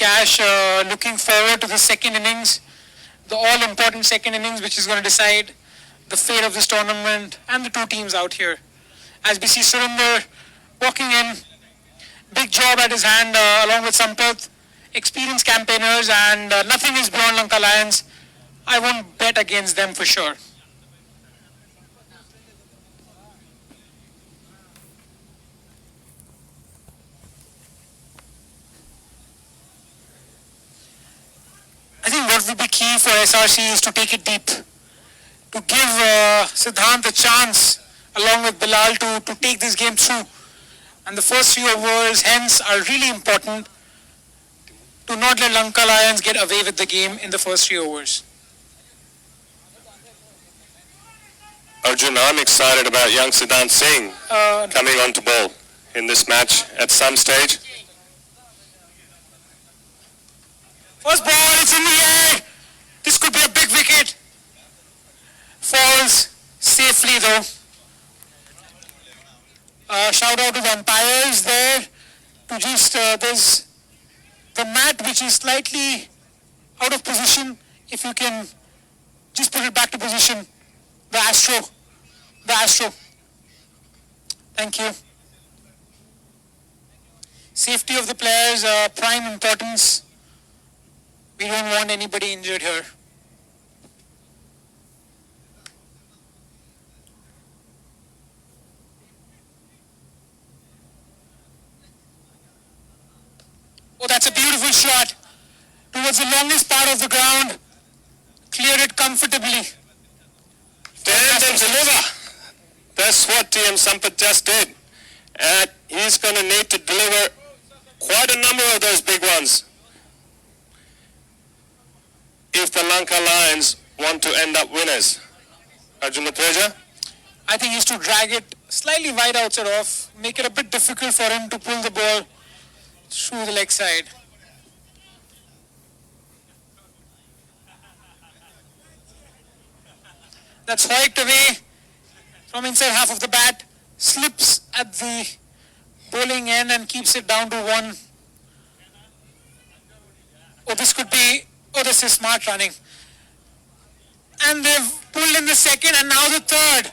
Cash looking forward to the second innings, the all-important second innings, which is going to decide the fate of this tournament and the two teams out here. As we see Surinder walking in, big job at his hand along with Sampath, experienced campaigners, and nothing is beyond Lanka Lions. I won't bet against them for sure. I think what will be key for SRC is to take it deep, to give Siddhant a chance along with Bilal to take this game through. And the first few overs hence are really important to not let Lanka Lions get away with the game in the first 3 overs. Arjun, I'm excited about young Siddhant Singh coming on to bowl in this match at some stage. First ball, it's in the air. This could be a big wicket. Falls safely though. Shout out to the umpires there to just, there's the mat which is slightly out of position. If you can just put it back to position. The Astro. Thank you. Safety of the players, prime importance. We don't want anybody injured here. Oh, that's a beautiful shot towards the longest part of the ground. Cleared it comfortably. Stand and deliver. That's what TM Sampath just did. And he's going to need to deliver quite a number of those big ones if the Lanka Lions want to end up winners. Arjun Matreja? I think he's to drag it slightly wide outside off, make it a bit difficult for him to pull the ball through the leg side. That's hiked away from inside half of the bat, slips at the bowling end and keeps it down to 1. Oh, this is smart running. And they've pulled in the second and now the third.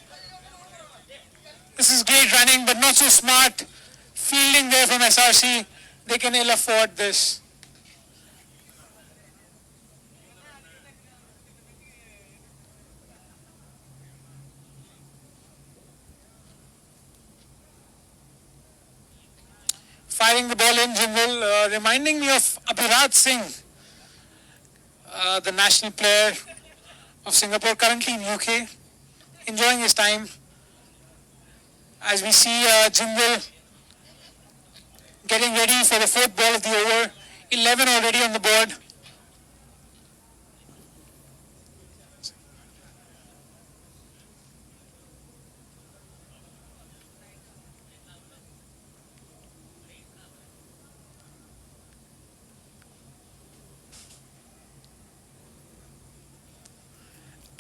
This is great running but not so smart fielding there from SRC. They can ill afford this. Firing the ball in, Jindal, reminding me of Abhiraj Singh, the national player of Singapore, currently in UK, enjoying his time. As we see Jindal getting ready for the 4th ball of the over, 11 already on the board.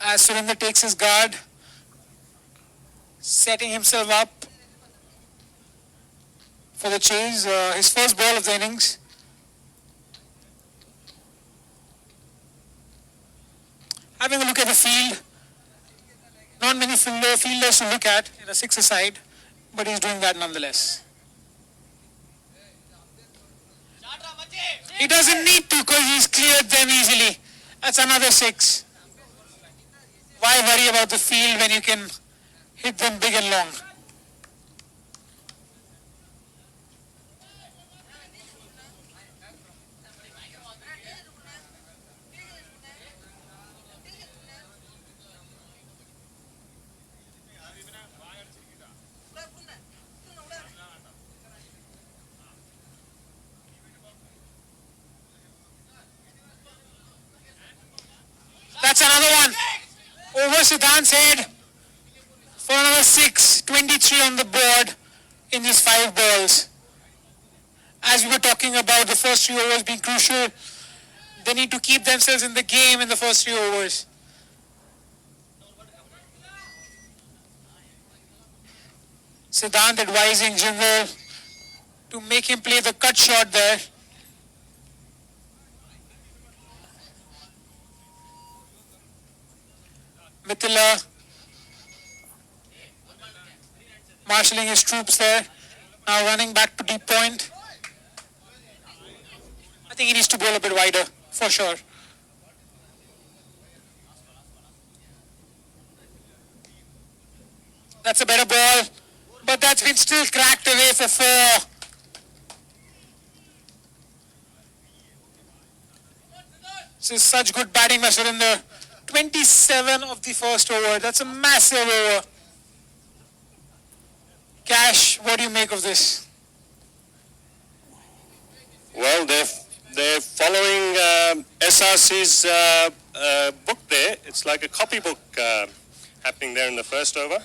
As Surinder takes his guard, setting himself up for the chase, his first ball of the innings. Having a look at the field, not many fielders to look at in a 6 side, but he's doing that nonetheless. He doesn't need to because he's cleared them easily. That's another 6. Why worry about the field when you can hit them big and long? That's another one. Over Siddhant's head for another 6, 23 on the board in these 5 balls. As we were talking about the first 3 overs being crucial, they need to keep themselves in the game in the first 3 overs. Siddhant advising Jindal to make him play the cut shot there. Mithila marshalling his troops there. Now running back to deep point. I think he needs to bowl a bit wider, for sure. That's a better ball, but that's been still cracked away for 4. This is such good batting by Surinder. 27 of the first over. That's a massive over. Cash, what do you make of this? Well, they're following SRC's book there. It's like a copybook happening there in the first over.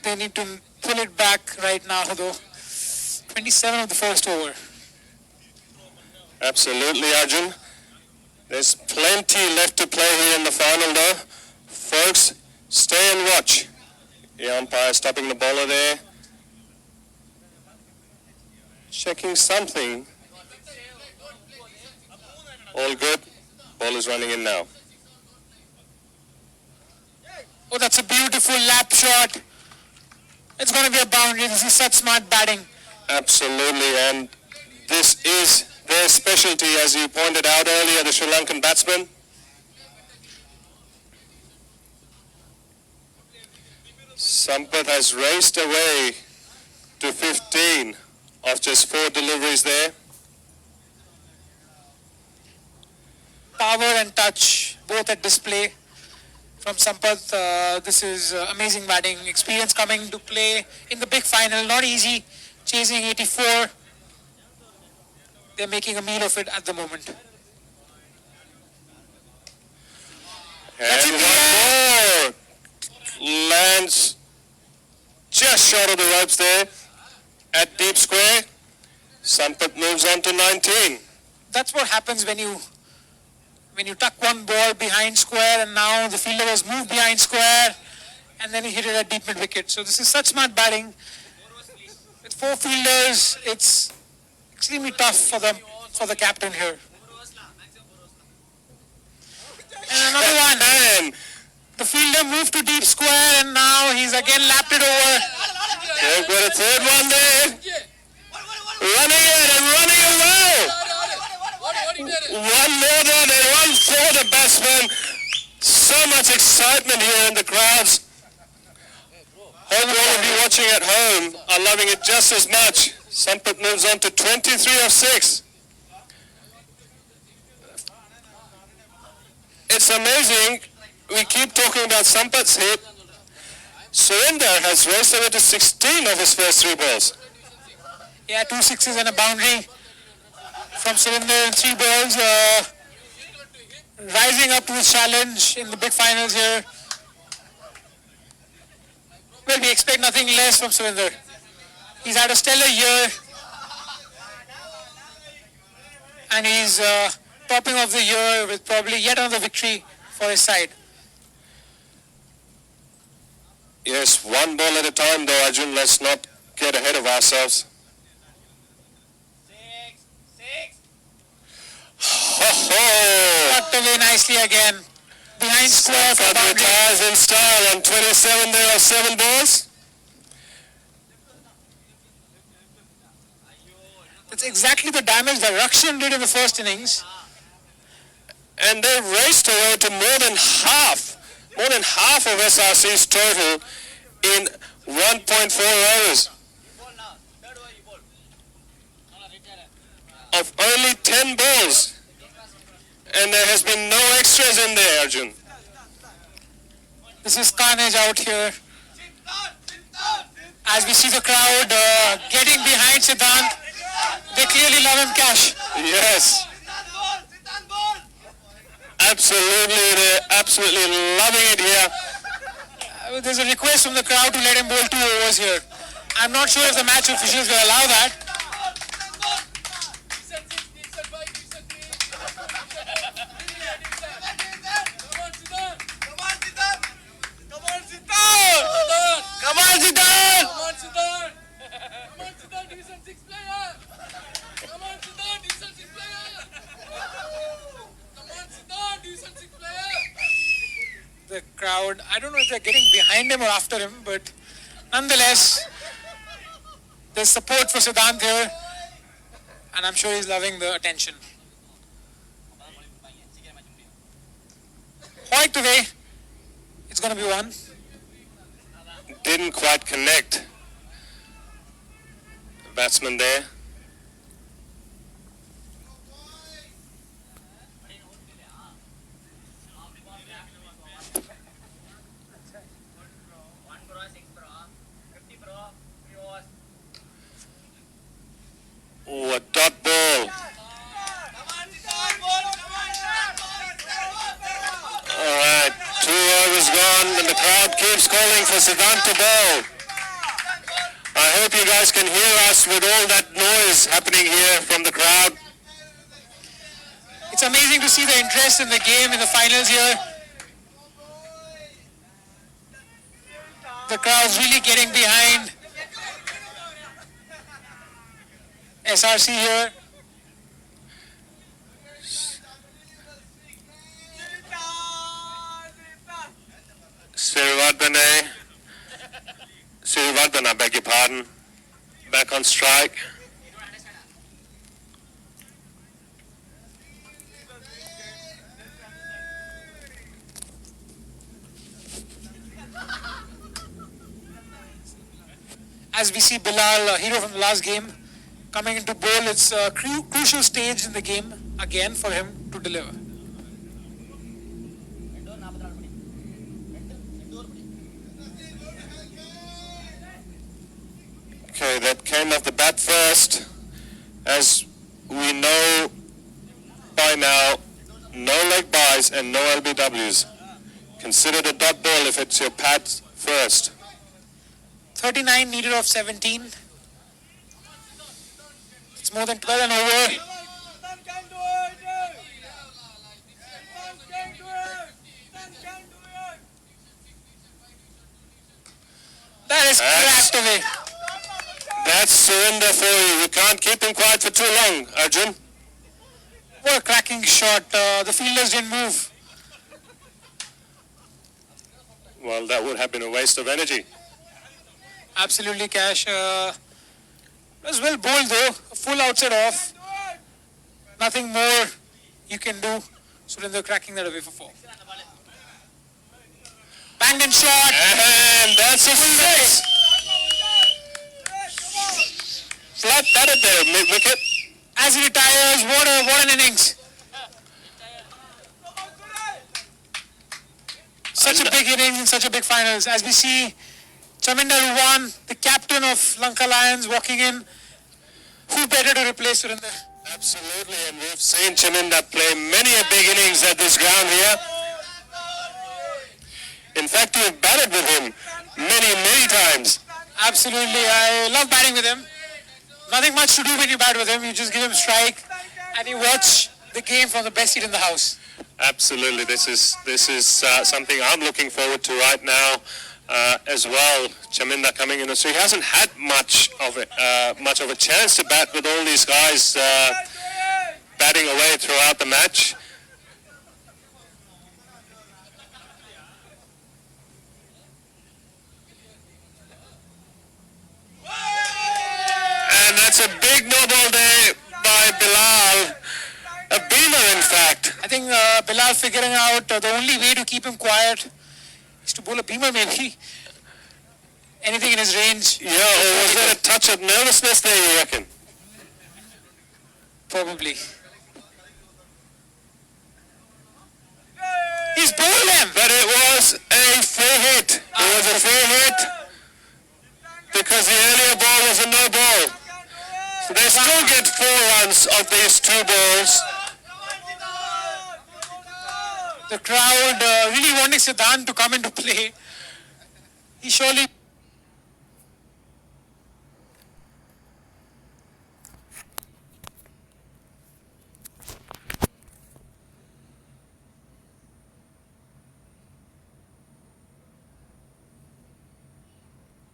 They need to pull it back right now, though. 27 of the first over. Absolutely, Arjun. There's plenty left to play here in the final, though. Folks, stay and watch. The umpire stopping the bowler there. Checking something. All good. Ball is running in now. Oh, that's a beautiful lap shot. It's going to be a boundary. This is such smart batting. Absolutely, and this is their specialty, as you pointed out earlier, the Sri Lankan batsman. Sampath has raced away to 15 of just 4 deliveries there. Power and touch, both at display from Sampath. This is amazing batting. Experience coming to play in the big final. Not easy, chasing 84. They're making a meal of it at the moment. And one more. Lands just short of the ropes there at deep square. Sampath moves on to 19. That's what happens when you tuck one ball behind square, and now the fielder has moved behind square, and then he hit it at deep mid wicket. So this is such smart batting. With 4 fielders, it's extremely tough for the captain here. And another one. And The fielder moved to deep square, and now he's again lapped it over. they've got a third one there. Running it and running it well. One more there. They run for the batsman. So much excitement here in the crowds. Hope all of you watching at home are loving it just as much. Sampath moves on to 23 of 6. It's amazing. We keep talking about Sampath's hit. Surinder has raced away to 16 of his first 3 balls. Yeah, 2 sixes and a boundary from Surinder in 3 balls. Rising up to the challenge in the big finals here. Well, we expect nothing less from Surinder. He's had a stellar year, and he's topping off the year with probably yet another victory for his side. Yes, one ball at a time though, Arjun. Let's not get ahead of ourselves. 6. Ho-ho! Tucked away nicely again. Behind square for Sampath boundary. retires in style on 27 there of 7 balls. That's exactly the damage that Rakshan did in the first innings. And they raced away to more than half of SRC's total in 1.4 overs. Of only 10 balls. And there has been no extras in there, Arjun. This is carnage out here. As we see the crowd getting behind Siddhant, they clearly love him, Cash. Yes. Absolutely, they're absolutely loving it here. There's a request from the crowd to let him bowl 2 overs here. I'm not sure if the match officials will allow that. Come on, Siddhant! crowd. I don't know if they're getting behind him or after him, but nonetheless, there's support for Siddhant here, and I'm sure he's loving the attention. Point away. It's going to be one. Didn't quite connect. The batsman there. Oh, a dot ball. All right, 2 overs gone, and the crowd keeps calling for Siddhant to bowl. I hope you guys can hear us with all that noise happening here from the crowd. It's amazing to see the interest in the game in the finals here. The crowd's really getting behind SRC here. Sirivardhan, I beg your pardon, back on strike. As we see Bilal, hero from the last game, coming into bowl, it's a crucial stage in the game again for him to deliver. Okay, that came off the bat first. As we know by now, no leg buys and no LBWs. Considered a dot ball if it's your pad first. 39 needed of 17. It's more than 12 and over. That is cracked away. That's surrender for you. You can't keep him quiet for too long, Arjun. What a cracking shot. The fielders didn't move. Well, that would have been a waste of energy. Absolutely, Cash. It was well bowled though. A full outside off. Nothing more you can do. Surinder cracking that away for 4. Banged in shot. And that's a 6. Flat batted there, mid-wicket. As he retires, what an innings. Such a big innings in such a big finals. As we see Chaminda Ruwan, the captain of Lanka Lions, walking in. Who better to replace Surinder? Absolutely, and we've seen Chaminda play many a big innings at this ground here. In fact, you've batted with him many times. Absolutely, I love batting with him. Nothing much to do when you bat with him. You just give him strike and you watch the game from the best seat in the house. Absolutely, this is something I'm looking forward to right now as well. Chaminda coming in, so he hasn't had much of a chance to bat with all these guys batting away throughout the match. And that's a big no-ball day by Bilal. A beamer, in fact. I think Bilal figuring out the only way to keep him quiet is to bowl a beamer maybe. Anything in his range. Yeah, or was there a touch of nervousness there, you reckon? Probably. He's bowled him! But it was a fair hit. It was a fair hit because the earlier ball was a no ball. So they still get 4 runs of these 2 balls. The crowd really wanting Siddhant to come into play. He surely